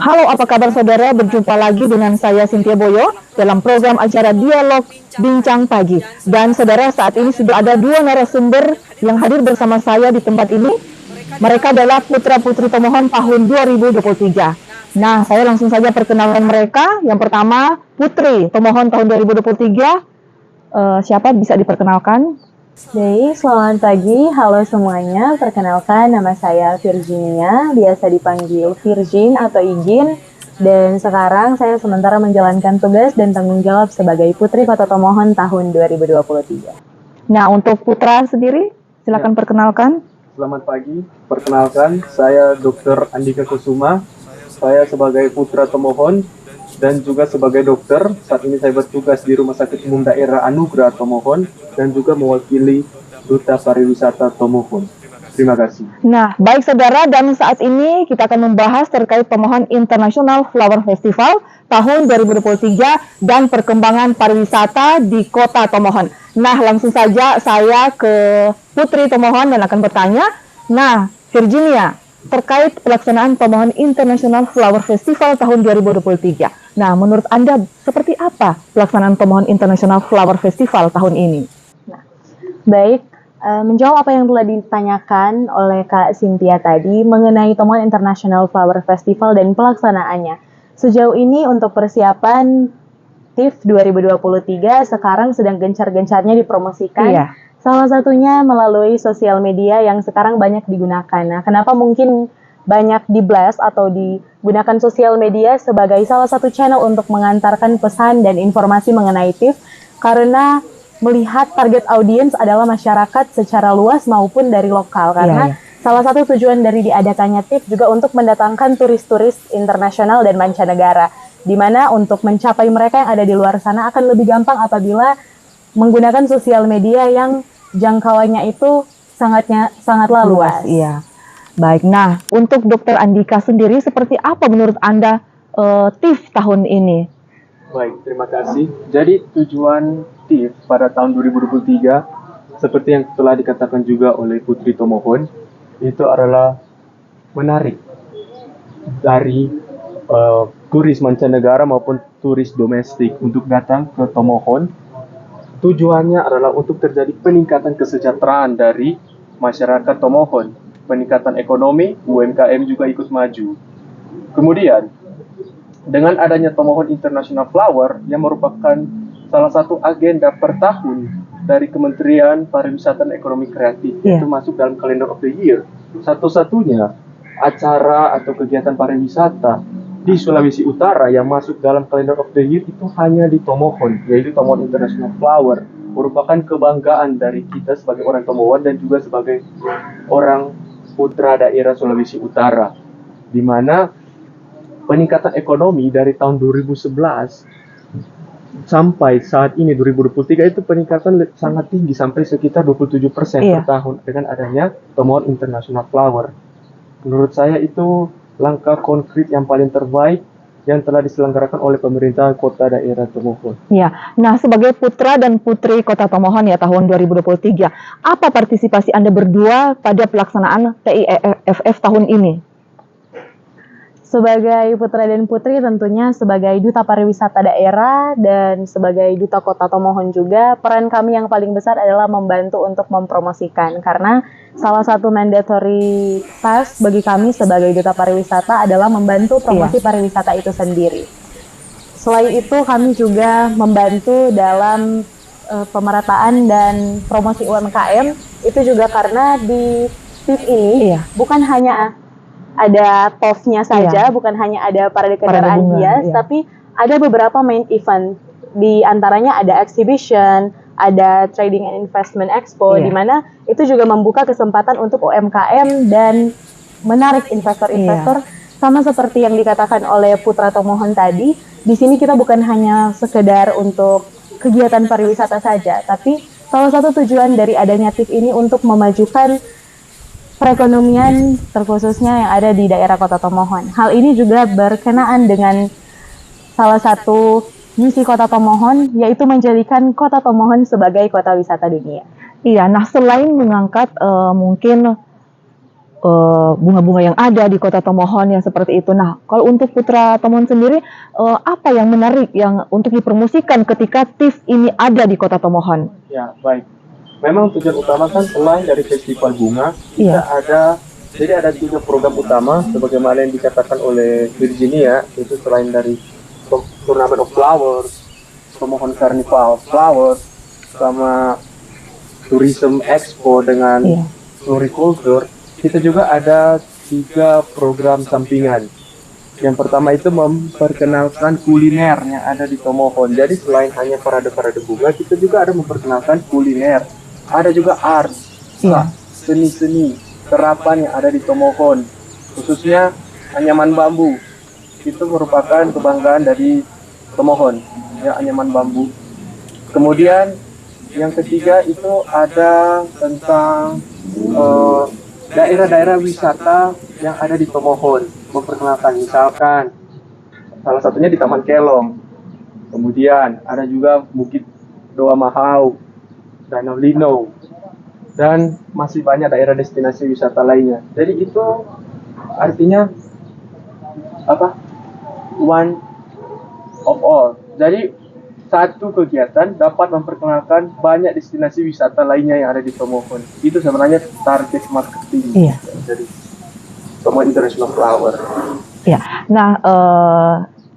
Halo, apa kabar saudara? Berjumpa lagi dengan saya Cynthia Boyo dalam program acara Dialog Bincang Pagi. Dan saudara, saat ini sudah ada dua narasumber yang hadir bersama saya di tempat ini. Mereka adalah putra-putri pemohon tahun 2023. Nah, saya langsung saja perkenalkan mereka. Yang pertama, putri pemohon tahun 2023. Siapa bisa diperkenalkan? Baik, selamat pagi. Halo semuanya. Perkenalkan, nama saya Virginia, biasa dipanggil Virgin atau Igin. Dan sekarang saya sementara menjalankan tugas dan tanggung jawab sebagai Putri Kota Tomohon tahun 2023. Nah, untuk putra sendiri, silakan perkenalkan. Selamat pagi, perkenalkan saya Dr. Andika Kusuma. Saya sebagai putra Tomohon dan juga sebagai dokter. Saat ini saya bertugas di Rumah Sakit Umum Daerah Anugrah Tomohon dan juga mewakili Duta Pariwisata Tomohon. Terima kasih. Nah, baik saudara, dan saat ini kita akan membahas terkait Tomohon International Flower Festival tahun 2023 dan perkembangan pariwisata di Kota Tomohon. Nah, langsung saja saya ke Putri Tomohon dan akan bertanya. Nah, Virginia, terkait pelaksanaan Tomohon International Flower Festival tahun 2023. Nah, menurut Anda seperti apa pelaksanaan Tomohon International Flower Festival tahun ini? Nah, baik, menjawab apa yang telah ditanyakan oleh Kak Cynthia tadi mengenai Tomohon International Flower Festival dan pelaksanaannya. Sejauh ini untuk persiapan TIF 2023 sekarang sedang gencar-gencarnya dipromosikan. Iya. Salah satunya melalui sosial media yang sekarang banyak digunakan. Nah, kenapa mungkin banyak di-blast atau digunakan sosial media sebagai salah satu channel untuk mengantarkan pesan dan informasi mengenai TIF? Karena melihat target audiens adalah masyarakat secara luas maupun dari lokal. Karena salah satu tujuan dari diadakannya TIF juga untuk mendatangkan turis-turis internasional dan mancanegara. Di mana untuk mencapai mereka yang ada di luar sana akan lebih gampang apabila menggunakan sosial media yang jangkauannya itu sangatlah luas. Iya. Baik. Nah, untuk Dokter Andika sendiri, seperti apa menurut Anda TIF tahun ini? Baik, terima kasih. Jadi tujuan TIF pada tahun 2023, seperti yang telah dikatakan juga oleh Putri Tomohon, itu adalah menarik dari turis mancanegara maupun turis domestik untuk datang ke Tomohon. Tujuannya adalah untuk terjadi peningkatan kesejahteraan dari masyarakat Tomohon, peningkatan ekonomi, UMKM juga ikut maju. Kemudian, dengan adanya Tomohon International Flower yang merupakan salah satu agenda per tahun dari Kementerian Pariwisata dan Ekonomi Kreatif, itu masuk dalam Calendar of the Year. Satu-satunya acara atau kegiatan pariwisata di Sulawesi Utara yang masuk dalam Calendar of the Year itu hanya di Tomohon, yaitu Tomohon International Flower. Merupakan kebanggaan dari kita sebagai orang Tomohon dan juga sebagai orang putra daerah Sulawesi Utara, di mana peningkatan ekonomi dari tahun 2011 sampai saat ini 2023 itu peningkatan sangat tinggi sampai sekitar 27% per tahun dengan adanya Tomohon International Flower. Menurut saya itu langkah konkret yang paling terbaik yang telah diselenggarakan oleh pemerintah kota daerah Tomohon. Ya, nah sebagai putra dan putri Kota Tomohon ya tahun 2023, apa partisipasi Anda berdua pada pelaksanaan TIFF tahun ini? Sebagai putra dan putri tentunya sebagai Duta Pariwisata Daerah dan sebagai Duta Kota Tomohon juga, peran kami yang paling besar adalah membantu untuk mempromosikan. Karena salah satu mandatory task bagi kami sebagai Duta Pariwisata adalah membantu promosi pariwisata itu sendiri. Selain itu kami juga membantu dalam pemerataan dan promosi UMKM, itu juga karena di TIF ini bukan hanya ada TOF-nya saja, bukan hanya ada parade kendaraan hias, tapi ada beberapa main event. Di antaranya ada exhibition, ada trading and investment expo, di mana itu juga membuka kesempatan untuk UMKM dan menarik investor-investor. Sama seperti yang dikatakan oleh Putra Tomohon tadi, di sini kita bukan hanya sekedar untuk kegiatan pariwisata saja, tapi salah satu tujuan dari adanya TIF ini untuk memajukan perekonomian terkhususnya yang ada di daerah Kota Tomohon. Hal ini juga berkenaan dengan salah satu misi Kota Tomohon, yaitu menjadikan Kota Tomohon sebagai kota wisata dunia. Iya, nah selain mengangkat mungkin bunga-bunga yang ada di Kota Tomohon yang seperti itu. Nah, kalau untuk Putra Tomohon sendiri, apa yang menarik yang untuk dipromosikan ketika TIFF ini ada di Kota Tomohon? Ya, baik. Memang tujuan utama kan selain dari festival bunga, kita jadi ada 3 program utama sebagaimana yang dikatakan oleh Virginia, itu selain dari Tournament of Flowers, Tomohon Carnival Flowers, sama Tourism Expo dengan Floriculture, kita juga ada 3 program sampingan. Yang pertama itu memperkenalkan kuliner yang ada di Tomohon. Jadi selain hanya parade-parade bunga, kita juga ada memperkenalkan kuliner. Ada juga art, seni-seni, terapan yang ada di Tomohon. Khususnya anyaman bambu. Itu merupakan kebanggaan dari Tomohon, ya, anyaman bambu. Kemudian yang ketiga itu ada tentang daerah-daerah wisata yang ada di Tomohon, memperkenalkan misalkan salah satunya di Taman Kelong. Kemudian ada juga Bukit Doa Mahau, Danau Lino, dan masih banyak daerah destinasi wisata lainnya. Jadi itu artinya apa? One of all. Jadi satu kegiatan dapat memperkenalkan banyak destinasi wisata lainnya yang ada di Tomohon. Itu sebenarnya target marketing dari Tomohon International Flower. Ya, nah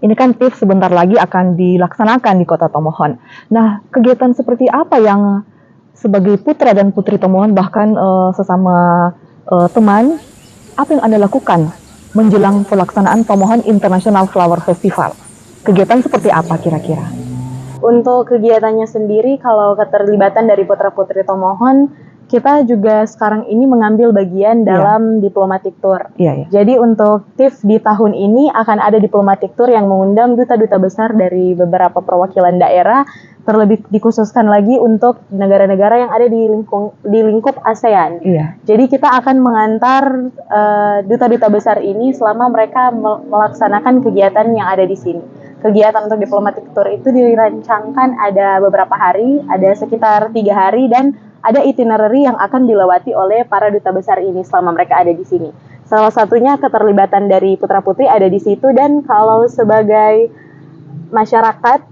ini kan TIFF sebentar lagi akan dilaksanakan di Kota Tomohon. Nah, kegiatan seperti apa yang sebagai putra dan putri Tomohon bahkan sesama teman, apa yang Anda lakukan menjelang pelaksanaan Tomohon International Flower Festival? Kegiatan seperti apa kira-kira? Untuk kegiatannya sendiri, kalau keterlibatan dari putra-putri Tomohon, kita juga sekarang ini mengambil bagian dalam diplomatic tour. Jadi untuk TIFF di tahun ini akan ada diplomatic tour yang mengundang duta-duta besar dari beberapa perwakilan daerah, terlebih dikhususkan lagi untuk negara-negara yang ada di lingkup ASEAN. Jadi kita akan mengantar duta-duta besar ini selama mereka melaksanakan kegiatan yang ada di sini. Kegiatan untuk diplomatic tour itu dirancangkan ada beberapa hari, ada sekitar 3 hari, dan ada itinerary yang akan dilewati oleh para duta besar ini selama mereka ada di sini. Salah satunya keterlibatan dari putra-putri ada di situ, dan kalau sebagai masyarakat,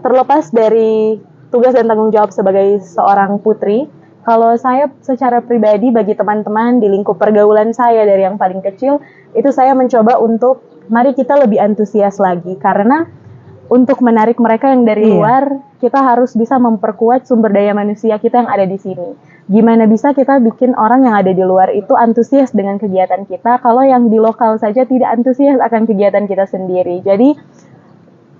terlepas dari tugas dan tanggung jawab sebagai seorang putri, kalau saya secara pribadi bagi teman-teman di lingkup pergaulan saya dari yang paling kecil, itu saya mencoba untuk mari kita lebih antusias lagi, karena untuk menarik mereka yang dari luar, kita harus bisa memperkuat sumber daya manusia kita yang ada di sini. Gimana bisa kita bikin orang yang ada di luar itu antusias dengan kegiatan kita, kalau yang di lokal saja tidak antusias akan kegiatan kita sendiri. Jadi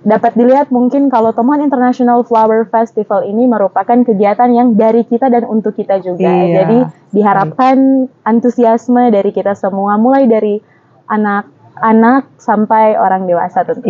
dapat dilihat mungkin kalau Tomohon International Flower Festival ini merupakan kegiatan yang dari kita dan untuk kita juga. Jadi diharapkan antusiasme dari kita semua, mulai dari anak sampai orang dewasa tentu.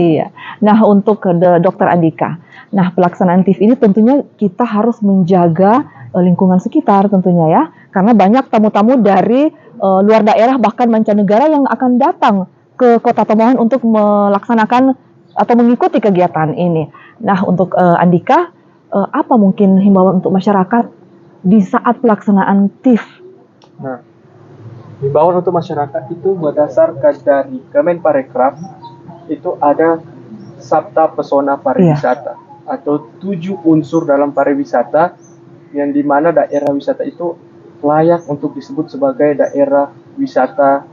Nah, untuk Dr. Andika, nah pelaksanaan TIFF ini tentunya kita harus menjaga lingkungan sekitar tentunya ya, karena banyak tamu-tamu dari luar daerah bahkan mancanegara yang akan datang ke Kota Tomohon untuk melaksanakan atau mengikuti kegiatan ini. Nah, untuk Andika, apa mungkin himbauan untuk masyarakat di saat pelaksanaan TIFF? Nah, himbauan untuk masyarakat itu berdasarkan dari Kemenparekraf, itu ada Sabta Pesona Pariwisata atau 7 unsur dalam pariwisata yang dimana daerah wisata itu layak untuk disebut sebagai daerah wisata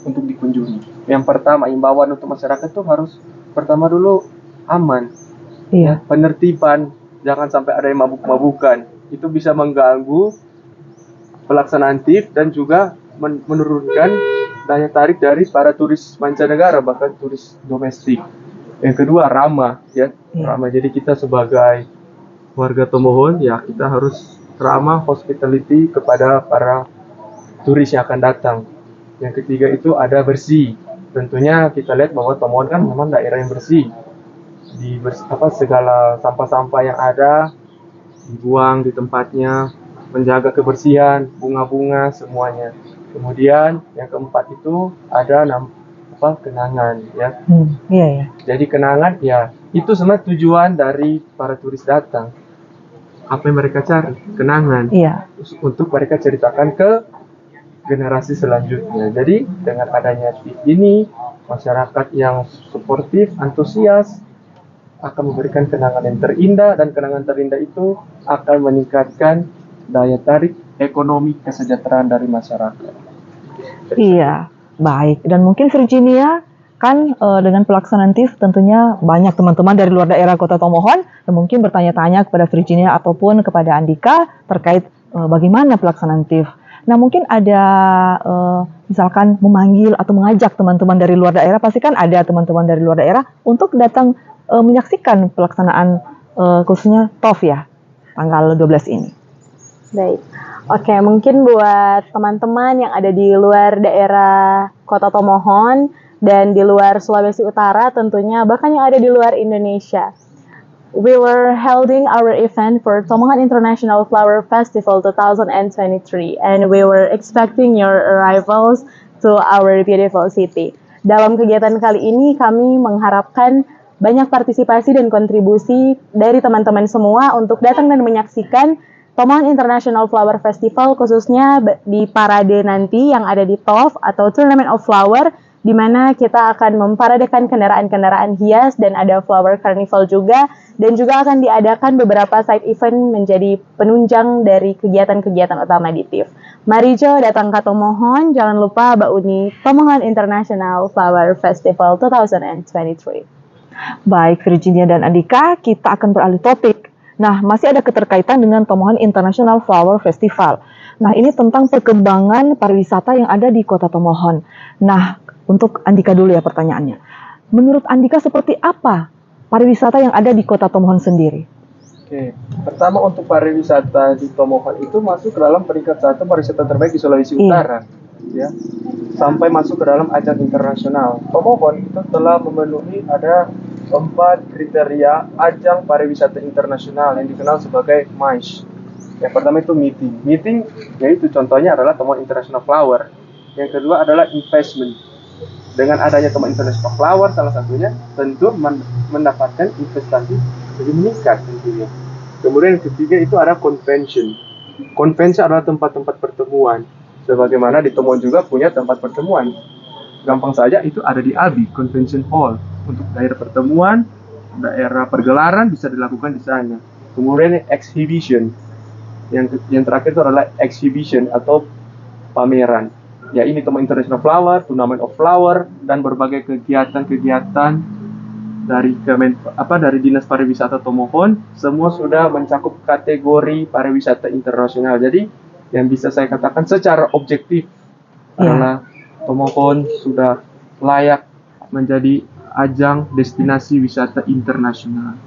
untuk dikunjungi. Yang pertama, himbauan untuk masyarakat itu harus pertama dulu aman, penertiban, jangan sampai ada yang mabuk-mabukan. Itu bisa mengganggu pelaksanaan TIFF dan juga menurunkan daya tarik dari para turis mancanegara, bahkan turis domestik. Yang kedua, ramah, ramah. Jadi kita sebagai warga Tomohon, kita harus ramah, hospitality kepada para turis yang akan datang. Yang ketiga itu ada bersih. Tentunya kita lihat bahwa Tomohon kan memang daerah yang bersih. Segala sampah-sampah yang ada dibuang di tempatnya, menjaga kebersihan, bunga-bunga semuanya. Kemudian yang keempat itu ada kenangan, Jadi kenangan, itu sebenarnya tujuan dari para turis datang. Apa yang mereka cari? Kenangan. Untuk mereka ceritakan ke generasi selanjutnya. Jadi dengan adanya TIF ini, masyarakat yang suportif, antusias akan memberikan kenangan yang terindah, dan kenangan terindah itu akan meningkatkan daya tarik ekonomi kesejahteraan dari masyarakat. Iya, baik. Dan mungkin Virginia kan dengan pelaksanaan TIF tentunya banyak teman-teman dari luar daerah Kota Tomohon yang mungkin bertanya-tanya kepada Virginia ataupun kepada Andika terkait bagaimana pelaksanaan TIF. Nah, mungkin ada misalkan memanggil atau mengajak teman-teman dari luar daerah, pasti kan ada teman-teman dari luar daerah untuk datang menyaksikan pelaksanaan khususnya TOF ya, tanggal 12 ini. Baik. Oke, mungkin buat teman-teman yang ada di luar daerah Kota Tomohon dan di luar Sulawesi Utara tentunya, bahkan yang ada di luar Indonesia. We were holding our event for Tomohon International Flower Festival 2023 and we were expecting your arrivals to our beautiful city. Dalam kegiatan kali ini kami mengharapkan banyak partisipasi dan kontribusi dari teman-teman semua untuk datang dan menyaksikan Tomohon International Flower Festival, khususnya di parade nanti yang ada di TOF atau Tournament of Flower, di mana kita akan memparadekan kendaraan-kendaraan hias dan ada flower carnival juga, dan juga akan diadakan beberapa side event menjadi penunjang dari kegiatan-kegiatan utama di TIF. Mari Jo datang ke Tomohon, jangan lupa Bauni Tomohon International Flower Festival 2023. Baik Virginia dan Andika, kita akan beralih topik. Nah, masih ada keterkaitan dengan Tomohon International Flower Festival. Nah, ini tentang perkembangan pariwisata yang ada di Kota Tomohon. Nah, untuk Andika dulu ya pertanyaannya. Menurut Andika seperti apa pariwisata yang ada di Kota Tomohon sendiri? Oke, pertama untuk pariwisata di Tomohon itu masuk ke dalam peringkat 1 pariwisata terbaik di Sulawesi Utara, ya, sampai masuk ke dalam ajang internasional. Tomohon itu telah memenuhi ada 4 kriteria ajang pariwisata internasional yang dikenal sebagai MICE. Yang pertama itu meeting, yaitu contohnya adalah Tomohon International Flower. Yang kedua adalah investment. Dengan adanya Tomohon International Flower salah satunya tentu mendapatkan investasi lebih meningkat tentunya. Kemudian yang ketiga itu ada convention. Convention adalah tempat-tempat pertemuan. Sebagaimana di Tomohon juga punya tempat pertemuan. Gampang saja itu ada di ABI, Convention Hall. Untuk daerah pertemuan, daerah pergelaran bisa dilakukan di sana. Kemudian exhibition. Yang terakhir itu adalah exhibition atau pameran. Ya, ini Tomohon International Flower, Tournament of Flower, dan berbagai kegiatan-kegiatan dari dari Dinas Pariwisata Tomohon, semua sudah mencakup kategori pariwisata internasional. Jadi, yang bisa saya katakan secara objektif adalah Tomohon sudah layak menjadi ajang destinasi wisata internasional.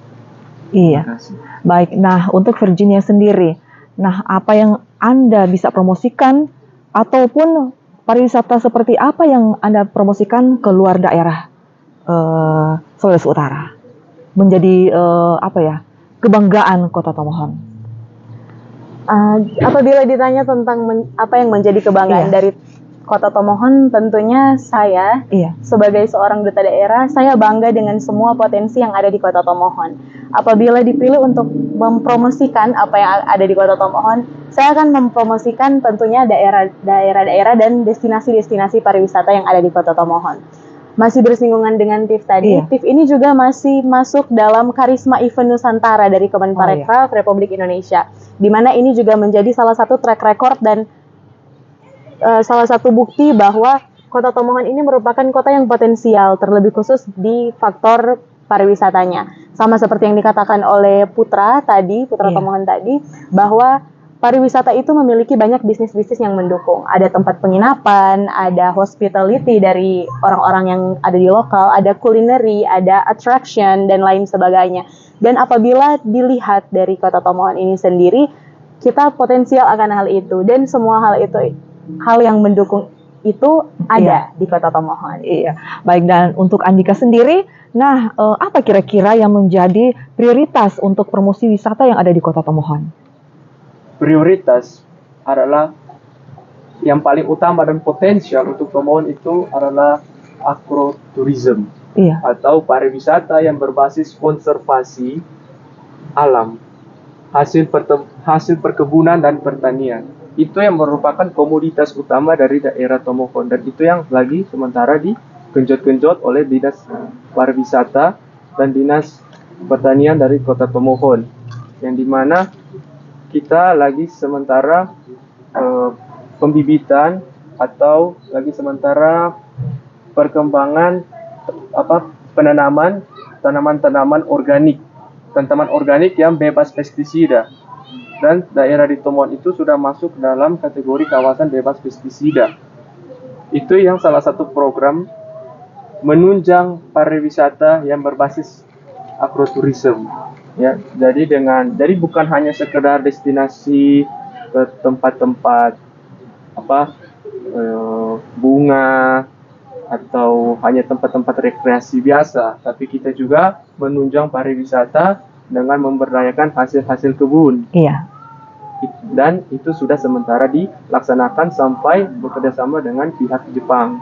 Iya. Baik. Nah, untuk Virginia sendiri, nah apa yang Anda bisa promosikan ataupun pariwisata seperti apa yang Anda promosikan ke luar daerah Sulawesi Utara menjadi kebanggaan Kota Tomohon? Apabila ditanya tentang apa yang menjadi kebanggaan dari Kota Tomohon, tentunya saya sebagai seorang duta daerah, saya bangga dengan semua potensi yang ada di Kota Tomohon. Apabila dipilih untuk mempromosikan apa yang ada di Kota Tomohon, saya akan mempromosikan tentunya daerah-daerah dan destinasi-destinasi pariwisata yang ada di Kota Tomohon. Masih bersinggungan dengan TIF tadi, TIF ini juga masih masuk dalam Karisma Event Nusantara dari Kemenparekraf Republik Indonesia, di mana ini juga menjadi salah satu track record dan salah satu bukti bahwa Kota Tomohon ini merupakan kota yang potensial, terlebih khusus di faktor pariwisatanya. Sama seperti yang dikatakan oleh Putra Tomohon tadi, bahwa pariwisata itu memiliki banyak bisnis-bisnis yang mendukung. Ada tempat penginapan, ada hospitality dari orang-orang yang ada di lokal, ada culinary, ada attraction, dan lain sebagainya. Dan apabila dilihat dari Kota Tomohon ini sendiri, kita potensial akan hal itu. Dan semua hal yang mendukung itu ada di Kota Tomohon. Iya, baik. Dan untuk Andika sendiri, nah apa kira-kira yang menjadi prioritas untuk promosi wisata yang ada di Kota Tomohon? Prioritas adalah yang paling utama dan potensial untuk Tomohon itu adalah agrotourism atau pariwisata yang berbasis konservasi alam, hasil perkebunan dan pertanian. itu yang merupakan komoditas utama dari daerah Tomohon, dan itu yang lagi sementara digenjot-genjot oleh Dinas Pariwisata dan Dinas Pertanian dari Kota Tomohon, yang dimana kita lagi sementara pembibitan atau lagi sementara perkembangan penanaman tanaman-tanaman organik, tanaman organik yang bebas pestisida. Dan daerah di Tomohon itu sudah masuk dalam kategori kawasan bebas pestisida. Itu yang salah satu program menunjang pariwisata yang berbasis agroturism. Ya, jadi bukan hanya sekedar destinasi ke tempat-tempat bunga atau hanya tempat-tempat rekreasi biasa, tapi kita juga menunjang pariwisata dengan memberdayakan hasil-hasil kebun. Iya. Dan itu sudah sementara dilaksanakan sampai bekerjasama dengan pihak Jepang.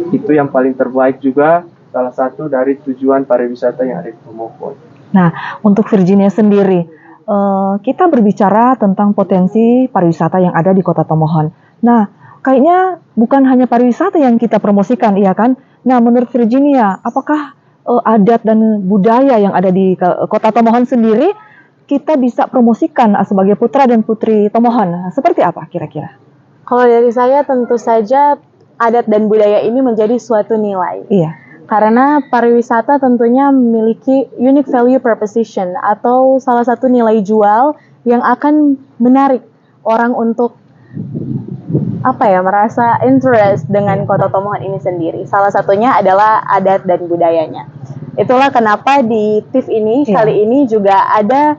Itu yang paling terbaik juga, salah satu dari tujuan pariwisata yang ada di Tomohon. Nah, untuk Virginia sendiri, kita berbicara tentang potensi pariwisata yang ada di Kota Tomohon. Nah, kayaknya bukan hanya pariwisata yang kita promosikan, iya kan? Nah, menurut Virginia, apakah adat dan budaya yang ada di Kota Tomohon sendiri kita bisa promosikan sebagai putra dan putri Tomohon? Seperti apa kira-kira? Kalau dari saya tentu saja adat dan budaya ini menjadi suatu nilai. Iya. Karena pariwisata tentunya memiliki unique value proposition atau salah satu nilai jual yang akan menarik orang untuk merasa interest dengan Kota Tomohon ini sendiri. Salah satunya adalah adat dan budayanya. Itulah kenapa di TIF ini kali ini juga ada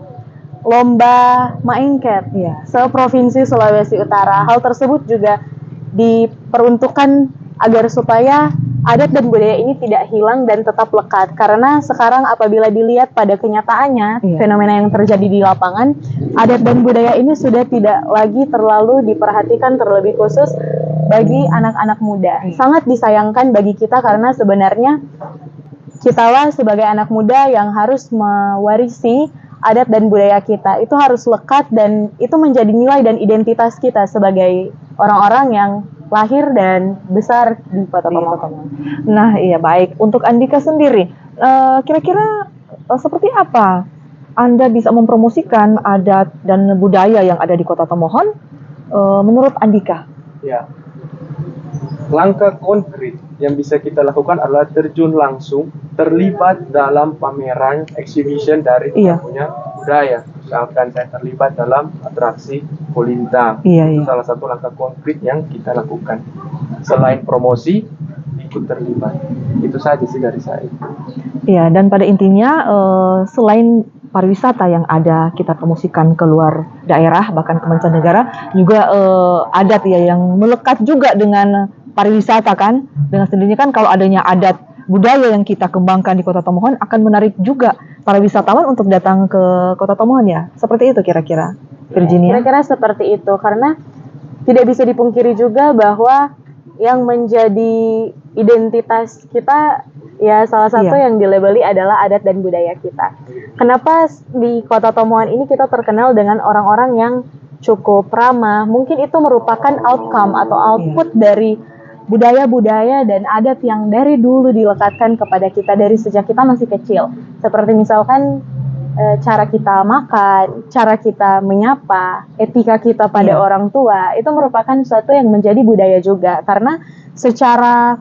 lomba maengket se-Provinsi Sulawesi Utara. Hal tersebut juga diperuntukkan agar supaya adat dan budaya ini tidak hilang dan tetap lekat. Karena sekarang apabila dilihat pada kenyataannya, fenomena yang terjadi di lapangan, adat dan budaya ini sudah tidak lagi terlalu diperhatikan terlebih khusus bagi anak-anak muda. Sangat disayangkan bagi kita karena sebenarnya kitalah sebagai anak muda yang harus mewarisi adat dan budaya kita. Itu harus lekat dan itu menjadi nilai dan identitas kita sebagai orang-orang yang lahir dan besar di Kota Tomohon. Nah, iya baik. Untuk Andika sendiri, kira-kira seperti apa Anda bisa mempromosikan adat dan budaya yang ada di Kota Tomohon? Menurut Andika? Ya, langkah konkret yang bisa kita lakukan adalah terjun langsung, terlibat dalam pameran exhibition dari kita punya budaya. Misalkan saya terlibat dalam atraksi Kulintang. Itu salah satu langkah konkret yang kita lakukan. Selain promosi, ikut terlibat. Itu saja sih dari saya. Iya, dan pada intinya selain pariwisata yang ada kita promosikan ke luar daerah, bahkan ke mancanegara, juga adat yang melekat juga dengan pariwisata kan. Dengan sendirinya kan kalau adanya adat budaya yang kita kembangkan di Kota Tomohon akan menarik juga para wisatawan untuk datang ke Kota Tomohon ya. Seperti itu kira-kira, Virginia? Kira-kira seperti itu, karena tidak bisa dipungkiri juga bahwa yang menjadi identitas kita ya salah satu yang dilabeli adalah adat dan budaya kita. Kenapa di Kota Tomohon ini kita terkenal dengan orang-orang yang cukup ramah? Mungkin itu merupakan outcome atau output dari budaya-budaya dan adat yang dari dulu dilekatkan kepada kita dari sejak kita masih kecil. Seperti misalkan cara kita makan, cara kita menyapa, etika kita pada orang tua, itu merupakan sesuatu yang menjadi budaya juga. Karena secara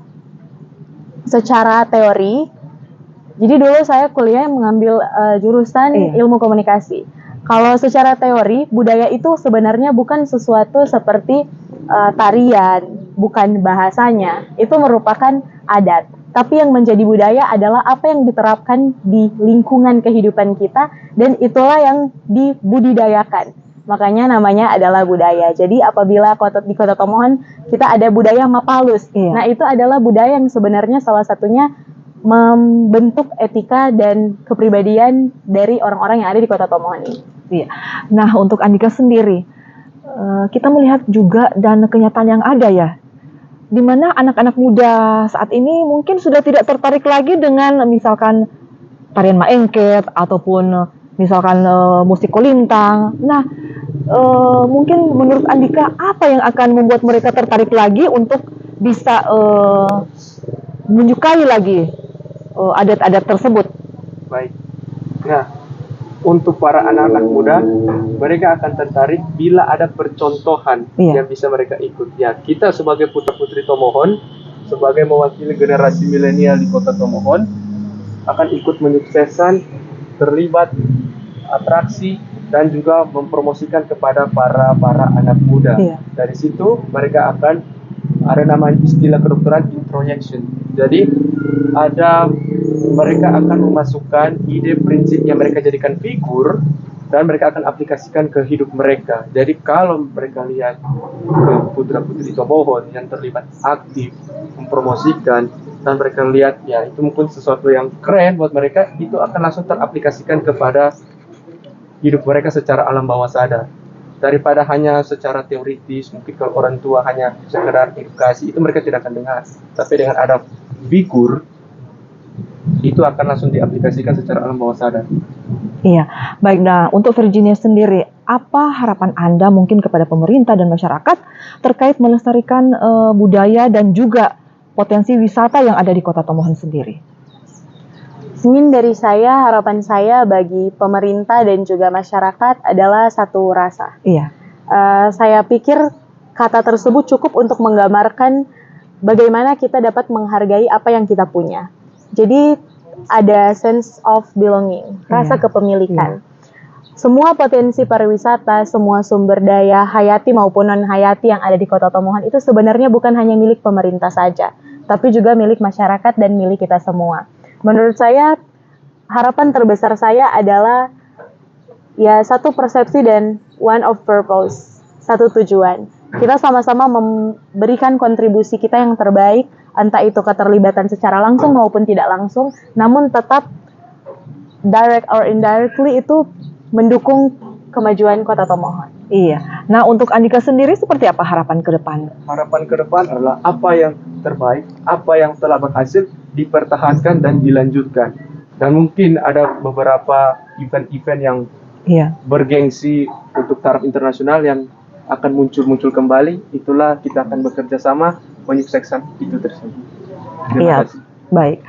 teori, jadi dulu saya kuliah mengambil jurusan ilmu komunikasi. Kalau secara teori, budaya itu sebenarnya bukan sesuatu seperti tarian, bukan bahasanya, itu merupakan adat. Tapi yang menjadi budaya adalah apa yang diterapkan di lingkungan kehidupan kita, dan itulah yang dibudidayakan. Makanya namanya adalah budaya. Jadi apabila di Kota Tomohon kita ada budaya Mapalus, nah itu adalah budaya yang sebenarnya salah satunya membentuk etika dan kepribadian dari orang-orang yang ada di Kota Tomohon ini. Iya. Nah, untuk Andika sendiri, kita melihat juga dan kenyataan yang ada ya, di mana anak-anak muda saat ini mungkin sudah tidak tertarik lagi dengan misalkan tarian maengket ataupun misalkan musik Kulintang. Nah, mungkin menurut Andika apa yang akan membuat mereka tertarik lagi untuk bisa menyukai lagi adat-adat tersebut? Baik. Nah, untuk para anak-anak muda, mereka akan tertarik bila ada percontohan Iya. yang bisa mereka ikut. Ya, kita sebagai putra-putri Tomohon, sebagai mewakili generasi milenial di Kota Tomohon, akan ikut menyukseskan, terlibat atraksi dan juga mempromosikan kepada para anak muda. Iya. Dari situ mereka akan ada nama istilah kedokteran introjection. Jadi mereka akan memasukkan ide prinsip yang mereka jadikan figur dan mereka akan aplikasikan ke hidup mereka. Jadi kalau mereka lihat putra-putri Tomohon yang terlibat aktif mempromosikan dan mereka lihat ya itu mungkin sesuatu yang keren buat mereka, itu akan langsung teraplikasikan kepada hidup mereka secara alam bawah sadar. Daripada hanya secara teoritis, mungkin kalau orang tua hanya sekedar edukasi, itu mereka tidak akan dengar. Tapi dengan ada figur, itu akan langsung diaplikasikan secara alam bawah sadar. Iya, baik. Nah, untuk Virginia sendiri, apa harapan Anda mungkin kepada pemerintah dan masyarakat terkait melestarikan budaya dan juga potensi wisata yang ada di Kota Tomohon sendiri? Ingin dari saya, harapan saya bagi pemerintah dan juga masyarakat adalah satu rasa. Iya. Saya pikir kata tersebut cukup untuk menggambarkan bagaimana kita dapat menghargai apa yang kita punya. Jadi ada sense of belonging, rasa kepemilikan. Semua potensi pariwisata, semua sumber daya hayati maupun non-hayati yang ada di Kota Tomohon itu sebenarnya bukan hanya milik pemerintah saja, tapi juga milik masyarakat dan milik kita semua. Menurut saya, harapan terbesar saya adalah ya satu persepsi dan one of purpose, satu tujuan. Kita sama-sama memberikan kontribusi kita yang terbaik, entah itu keterlibatan secara langsung maupun tidak langsung, namun tetap direct or indirectly itu mendukung kemajuan Kota Tomohon. Iya. Nah, untuk Andika sendiri seperti apa harapan ke depan? Harapan ke depan adalah apa yang terbaik, apa yang telah berhasil dipertahankan dan dilanjutkan. Dan mungkin ada beberapa event-event yang bergengsi untuk taraf internasional yang akan muncul kembali. Itulah kita akan bekerja sama menyukseskan itu tersebut. Terima kasih. Baik.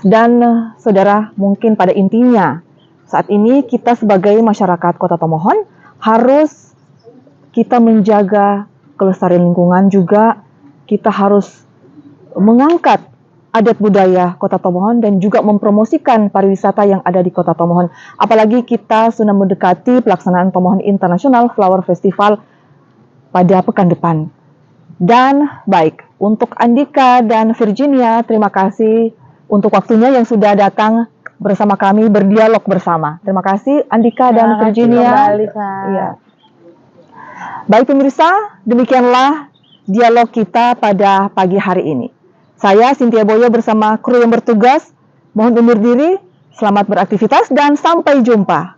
Dan saudara, mungkin pada intinya saat ini kita sebagai masyarakat Kota Tomohon harus kita menjaga kelestarian lingkungan, juga kita harus mengangkat adat budaya Kota Tomohon dan juga mempromosikan pariwisata yang ada di Kota Tomohon. Apalagi kita sudah mendekati pelaksanaan Tomohon International Flower Festival pada pekan depan. Dan baik, untuk Andika dan Virginia, terima kasih untuk waktunya yang sudah datang bersama kami berdialog bersama. Terima kasih Andika dan Virginia. Iya. Baik pemirsa, demikianlah dialog kita pada pagi hari ini. Saya Cynthia Boyo bersama kru yang bertugas, mohon undur diri, selamat beraktivitas dan sampai jumpa.